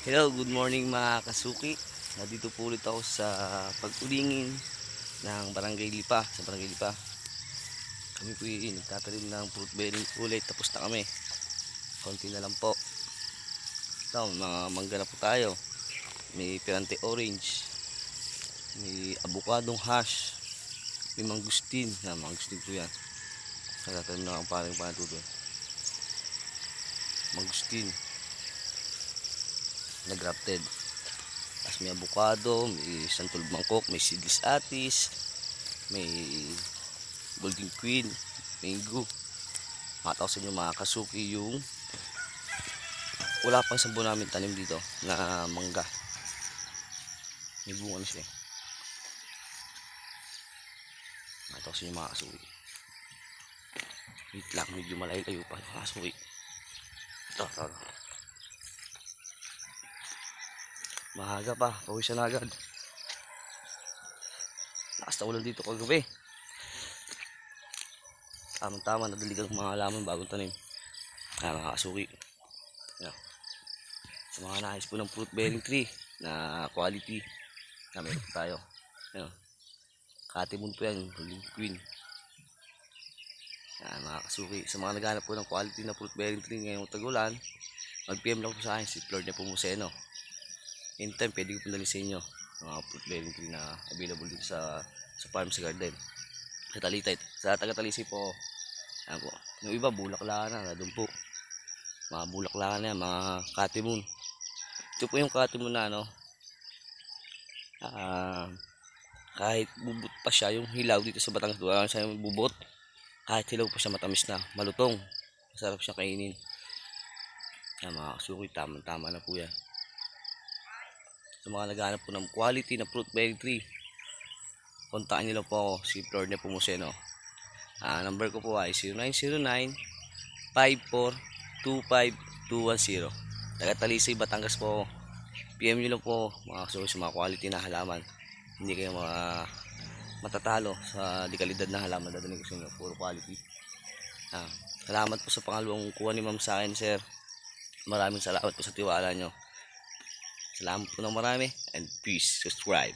Hello, good morning mga kasuki. Nandito po ulit ako sa pag-ulingin ng Barangay Lipa. Sa Barangay Lipa, kami po nagtatanim ng fruit bearing ulit. Tapos na kami. Konti na lang po. Ito, mga mangga na po tayo. May pirante orange. May avocadong hash. May mangustin. Mangustin po yan. Nagtatanim na ang parang panatuto. Mangustin. Nagrafted. Tapos may avocado, may santol bangkok, may seedless atis, may golden queen, mango. Mataw sa inyo mga kasuki yung wala pang sambo namin tanim dito na mangga. May bunga na siya. Mataw sa inyo mga kasuki. Wait lang, medyo malayo pa mga kasuki. Ito. Mahaga pa, pawisan na agad. Lakas na ulan dito kagabi. Tamang-tama, nadaligan ng mga halaman bagong tanim. Mga kasuki. Sa mga nais po ng fruit bearing tree na quality na meron tayo. Katimun po yan, golden queen. Mga kasuki. Sa mga naghanap po ng quality na fruit bearing tree ngayong tagulan, mag-PM lang po sa akin si Lord Nepomuceno. Anytime pwede ko pundalin sa inyo mga fruit bearing tree na available dito sa farm sa garden. Sa Talitay, sa taga-Talisay po. Ayan po. Yung iba bulaklak na, doon po. Mga bulaklak na yan, mga katimun. Ito po yung katimun na kahit bubot pa siya, yung hilaw dito sa Batangas, wala siya yung bubot. Kahit hilaw pa siya, matamis na, malutong. Masarap siya kainin. Mga kasuki, tama na po yan. Sa mga naghahanap po ng quality na fruit bearing tree, kontaan nyo lang po ako, si Lord Nepomuceno. Number ko po ay 0909-5425-210. Taga-Talisay, Batangas po. PM nyo lang po mga kasuki sa mga quality na halaman. Hindi kayo matatalo sa dekalidad na halaman dadaling ko sa inyo, puro quality. Salamat po sa pangalawang kuha ni ma'am sa akin, sir. Maraming salamat po sa tiwala nyo. Salamat po ng marami and peace. Subscribe.